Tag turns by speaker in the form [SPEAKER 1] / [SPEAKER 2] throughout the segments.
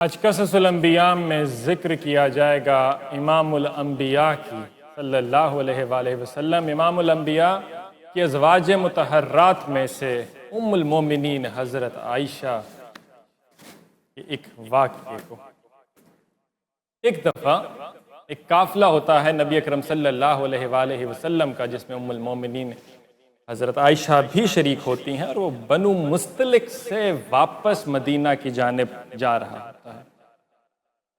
[SPEAKER 1] آج قصص الانبیاء میں ذکر کیا جائے گا امام الانبیاء کی صلی اللہ علیہ وآلہ وسلم۔ امام الانبیاء کی ازواج مطہرات میں سے ام المومنین حضرت عائشہ کے ایک واقعے کو۔ ایک دفعہ ایک قافلہ ہوتا ہے نبی اکرم صلی اللہ علیہ وآلہ وسلم کا، جس میں ام المومنین حضرت عائشہ بھی شریک ہوتی ہیں، اور وہ بنو مستلق سے واپس مدینہ کی جانب جا رہا ہوتا ہے۔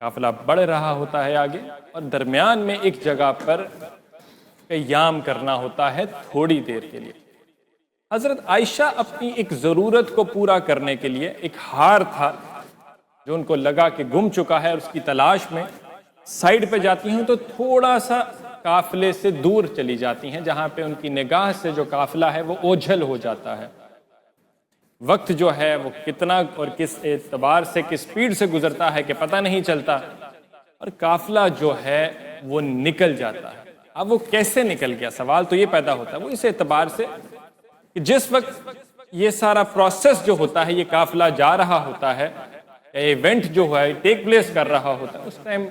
[SPEAKER 1] قافلہ بڑھ رہا ہوتا ہے آگے، اور درمیان میں ایک جگہ پر قیام کرنا ہوتا ہے تھوڑی دیر کے لیے۔ حضرت عائشہ اپنی ایک ضرورت کو پورا کرنے کے لیے، ایک ہار تھا جو ان کو لگا کہ گم چکا ہے، اور اس کی تلاش میں سائیڈ پہ جاتی ہیں تو تھوڑا سا قافلے سے دور چلی جاتی ہیں، جہاں پہ ان کی نگاہ سے جو قافلہ ہے وہ اوجھل ہو جاتا ہے۔ وقت جو ہے وہ کتنا اور کس اعتبار سے، کس سپیڈ سے گزرتا ہے کہ پتہ نہیں چلتا، اور قافلہ جو ہے وہ نکل جاتا ہے۔ اب وہ کیسے نکل گیا، سوال تو یہ پیدا ہوتا ہے۔ وہ اس اعتبار سے کہ جس وقت یہ سارا پروسیس جو ہوتا ہے، یہ قافلہ جا رہا ہوتا ہے، ایونٹ جو ہے ٹیک پلیس کر رہا ہوتا ہے، اس ٹائم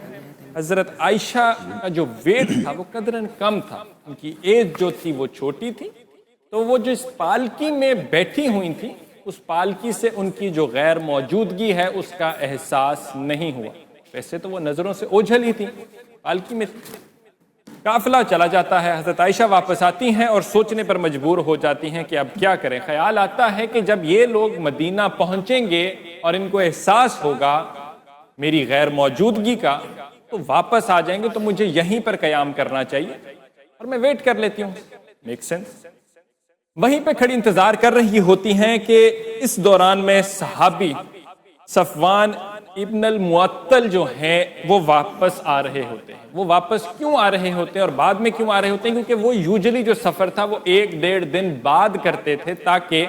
[SPEAKER 1] حضرت عائشہ کا جو ویٹ تھا وہ قدراً کم تھا، ان کی ایج جو تھی وہ چھوٹی تھی، تو وہ جو اس پالکی میں بیٹھی ہوئی تھی، اس پالکی سے ان کی جو غیر موجودگی ہے اس کا احساس نہیں ہوا۔ ویسے تو وہ نظروں سے اوجھل ہی تھی، پالکی میں قافلہ چلا جاتا ہے، حضرت عائشہ واپس آتی ہیں اور سوچنے پر مجبور ہو جاتی ہیں کہ اب کیا کریں۔ خیال آتا ہے کہ جب یہ لوگ مدینہ پہنچیں گے اور ان کو احساس ہوگا میری غیر موجودگی کا، تو واپس آ جائیں گے، تو مجھے یہیں پر قیام کرنا چاہیے اور میں ویٹ کر لیتی ہوں۔ Make sense. وہیں پہ کھڑی انتظار کر رہی ہوتی ہیں کہ اس دوران میں صحابی صفوان ابن المعطل جو ہیں وہ واپس آ رہے ہوتے ہیں۔ وہ واپس کیوں آ رہے ہوتے ہیں اور بعد میں کیوں آ رہے ہوتے ہیں؟ کیونکہ وہ یوجلی جو سفر تھا وہ 1-1.5 دن بعد کرتے تھے، تاکہ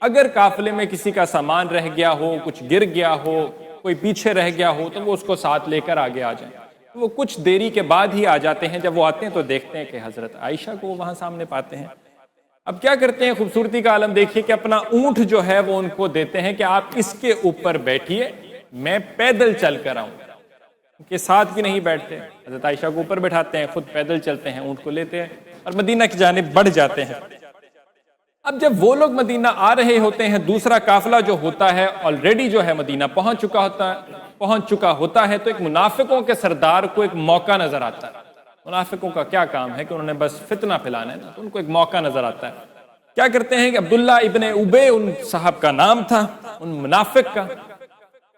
[SPEAKER 1] اگر قافلے میں کسی کا سامان رہ گیا ہو، کچھ گر گیا ہو، کوئی پیچھے رہ گیا ہو، تو وہ اس کو ساتھ لے کر آگے آ جائیں۔ وہ کچھ دیری کے بعد ہی آ جاتے ہیں۔ جب وہ آتے ہیں تو دیکھتے ہیں کہ حضرت عائشہ کو وہ وہاں سامنے پاتے ہیں۔ اب کیا کرتے ہیں، خوبصورتی کا عالم دیکھیے کہ اپنا اونٹ جو ہے وہ ان کو دیتے ہیں کہ آپ اس کے اوپر بیٹھیے، میں پیدل چل کر آؤں۔ ان کے ساتھ بھی نہیں بیٹھتے، حضرت عائشہ کو اوپر بٹھاتے ہیں، خود پیدل چلتے ہیں، اونٹ کو لیتے ہیں اور مدینہ کی جانب بڑھ جاتے ہیں۔ اب جب وہ لوگ مدینہ آ رہے ہوتے ہیں، دوسرا قافلہ جو ہوتا ہے آلریڈی جو ہے مدینہ پہنچ چکا ہوتا ہے، تو ایک منافقوں کے سردار کو ایک موقع نظر آتا ہے۔ منافقوں کا کیا کام ہے کہ انہوں نے بس فتنہ پھیلانا ہے، تو ان کو ایک موقع نظر آتا ہے۔ کیا کرتے ہیں کہ عبداللہ ابن ابی ان صاحب کا نام تھا، ان منافق کا،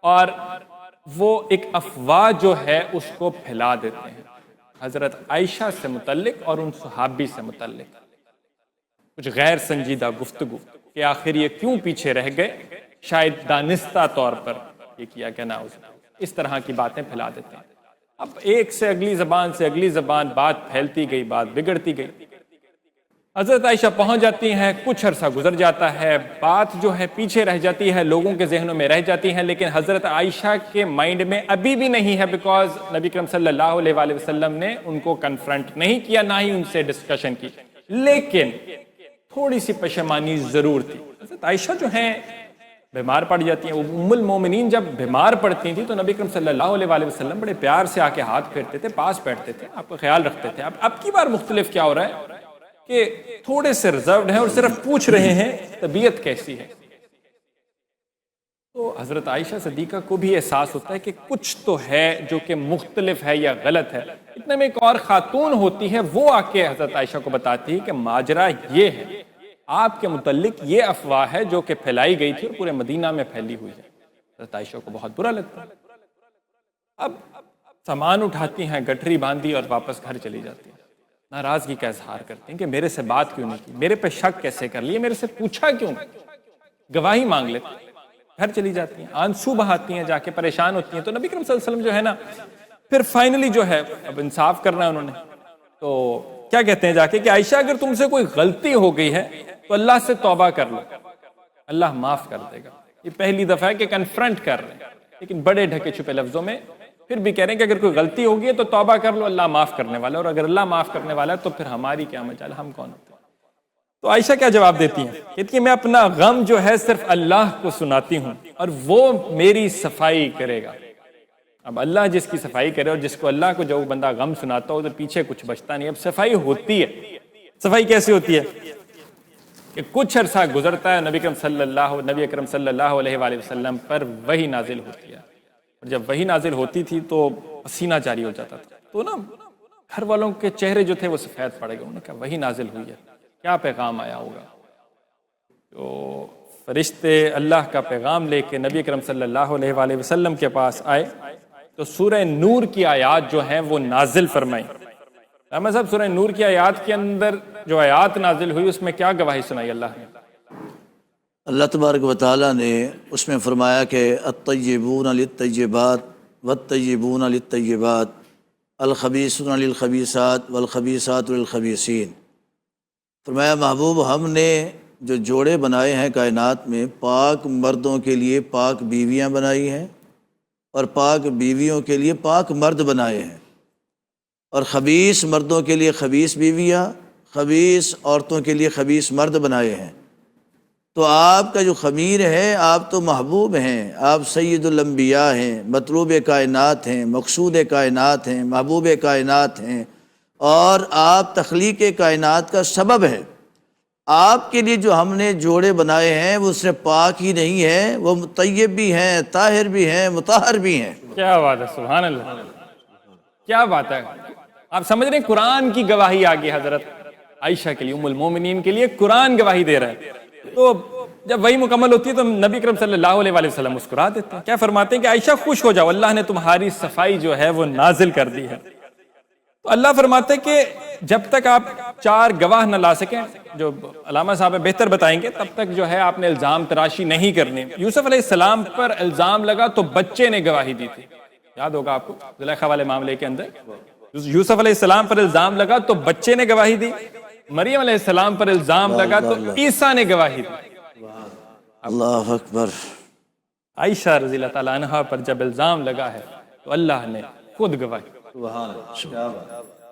[SPEAKER 1] اور وہ ایک افواہ جو ہے اس کو پھیلا دیتے ہیں حضرت عائشہ سے متعلق اور ان صحابی سے متعلق، کچھ غیر سنجیدہ گفتگو کہ آخر یہ کیوں پیچھے رہ گئے، شاید دانستہ طور پر یہ کیا کہ نہ، اس طرح کی باتیں پھیلا دیتے ہیں۔ اب ایک سے اگلی زبان سے اگلی زبان بات پھیلتی گئی، بات بگڑتی گئی۔ حضرت عائشہ پہنچ جاتی ہیں، کچھ عرصہ گزر جاتا ہے، بات جو ہے پیچھے رہ جاتی ہے، لوگوں کے ذہنوں میں رہ جاتی ہے، لیکن حضرت عائشہ کے مائنڈ میں ابھی بھی نہیں ہے، بیکاز نبی کریم صلی اللہ علیہ وآلہ وسلم نے ان کو کنفرنٹ نہیں کیا، نہ ہی ان سے ڈسکشن کی، لیکن تھوڑی سی پشیمانی ضرور تھی۔ حضرت عائشہ جو ہیں بیمار پڑ جاتی ہیں۔ ام المومنین جب بیمار پڑتی تھی تو نبی کریم صلی اللہ علیہ وآلہ وسلم بڑے پیار سے آ کے ہاتھ پھیرتے تھے، پاس بیٹھتے تھے، آپ کا خیال رکھتے تھے۔ اب کی بار مختلف کیا ہو رہا ہے کہ تھوڑے سے ریزروڈ ہیں اور صرف پوچھ رہے ہیں طبیعت کیسی ہے۔ تو حضرت عائشہ صدیقہ کو بھی احساس ہوتا ہے کہ کچھ تو ہے جو کہ مختلف ہے یا غلط ہے۔ اتنے میں ایک اور خاتون ہوتی ہے، وہ آ کے حضرت عائشہ کو بتاتی ہے کہ ماجرا یہ ہے، آپ کے متعلق یہ افواہ ہے جو کہ پھیلائی گئی تھی اور پورے مدینہ میں پھیلی ہوئی ہے۔ حضرت عائشہ کو بہت برا لگتا ہے۔ اب سامان اٹھاتی ہیں، گٹھری باندھی اور واپس گھر چلی جاتی ہیں۔ ناراضگی کا اظہار کرتے ہیں کہ میرے سے بات کیوں نہیں کی، میرے پہ شک کیسے کر لیے، میرے سے پوچھا کیوں، گواہی مانگ لیتے ہیں۔ گھر چلی جاتی ہیں، آنسو بہاتی ہیں، جا کے پریشان ہوتی ہیں۔ تو نبی کریم صلی اللہ علیہ وسلم جو ہے نا، پھر فائنلی جو ہے اب انصاف کرنا ہے انہوں نے، تو کیا کہتے ہیں جا کے کہ عائشہ اگر تم سے کوئی غلطی ہو گئی ہے تو اللہ سے توبہ کر لو، اللہ معاف کر دے گا۔ یہ پہلی دفعہ ہے کہ کنفرنٹ کر رہے ہیں، لیکن بڑے ڈھکے چھپے لفظوں میں پھر بھی کہہ رہے ہیں کہ اگر کوئی غلطی ہوگی ہے تو توبہ کر لو، اللہ معاف کرنے والا ہے، اور اگر اللہ معاف کرنے والا ہے تو پھر ہماری کیا مجال، ہم کون ہوتے ہیں۔ تو عائشہ کیا جواب دیتی ہیں؟ کہتی ہیں میں اپنا غم جو ہے صرف اللہ کو سناتی ہوں اور وہ میری صفائی کرے گا۔ اب اللہ جس کی صفائی کرے، اور جس کو اللہ کو جو بندہ غم سناتا ہو تو پیچھے کچھ بچتا نہیں۔ اب صفائی ہوتی ہے، صفائی کیسے ہوتی ہے کہ کچھ عرصہ گزرتا ہے، نبی اکرم صلی اللہ علیہ وآلہ وسلم پر وحی نازل ہوتی ہے، اور جب وحی نازل ہوتی تھی تو پسینہ جاری ہو جاتا تھا، تو نا گھر والوں کے چہرے جو تھے وہ سفید پڑ گئے۔ انہوں نے کہا وحی نازل ہوئی ہے، کیا پیغام آیا ہوگا؟ تو فرشتے اللہ کا پیغام لے کے نبی اکرم صلی اللہ علیہ وآلہ وسلم کے پاس آئے تو سورہ نور کی آیات جو ہیں وہ نازل فرمائیں۔ احمد صاحب، سورہ نور کی آیات کے اندر جو آیات نازل ہوئی اس میں کیا گواہی سنائی اللہ نے؟
[SPEAKER 2] اللہ تبارک و تعالیٰ نے اس میں فرمایا کہ الطیبون للطیبات والطیبون للطیبات الخبیثون للخبیثات والخبیثات للخبیثین۔ فرمایا محبوب، ہم نے جو جوڑے بنائے ہیں کائنات میں، پاک مردوں کے لیے پاک بیویاں بنائی ہیں اور پاک بیویوں کے لیے پاک مرد بنائے ہیں، اور خبیث مردوں کے لیے خبیث بیویاں، خبیث عورتوں کے لیے خبیث مرد بنائے ہیں۔ تو آپ کا جو خمیر ہے، آپ تو محبوب ہیں، آپ سید الانبیاء ہیں، مطلوب کائنات ہیں، مقصود کائنات ہیں، محبوب کائنات ہیں، اور آپ تخلیق کائنات کا سبب ہے۔ آپ کے لیے جو ہم نے جوڑے بنائے ہیں وہ صرف پاک ہی نہیں ہے، وہ طیب بھی ہیں، طاہر بھی ہیں، مطہر بھی ہیں۔
[SPEAKER 1] کیا بات ہے، سبحان اللہ، کیا بات ہے! آپ سمجھ رہے ہیں قرآن کی گواہی آ گئی حضرت عائشہ کے لیے، ام المومنین کے لیے قرآن گواہی دے رہا ہے۔ تو جب وہی مکمل ہوتی ہے تو نبی اکرم صلی اللہ علیہ وآلہ وسلم مسکرا دیتے ہیں، کیا فرماتے ہیں کہ عائشہ خوش ہو جاؤ، اللہ نے تمہاری صفائی جو ہے وہ نازل کر دی ہے۔ تو اللہ فرماتے ہیں کہ جب تک آپ 4 گواہ نہ لا سکیں، جو علامہ صاحب بہتر بتائیں گے، تب تک جو ہے آپ نے الزام تراشی نہیں کرنی۔ یوسف علیہ السلام پر الزام لگا تو بچے نے گواہی دی تھی، یاد ہوگا آپ کو زلیخا والے معاملے کے اندر، یوسف علیہ السلام پر الزام لگا تو بچے نے گواہی دی، مریم علیہ السلام پر الزام لگا تو عیسیٰ نے گواہی دی۔
[SPEAKER 2] اللہ اکبر۔
[SPEAKER 1] عائشہ رضی اللہ تعالیٰ عنہا پر جب الزام لگا ہے تو اللہ نے خود گواہی۔
[SPEAKER 2] سبحان اللہ۔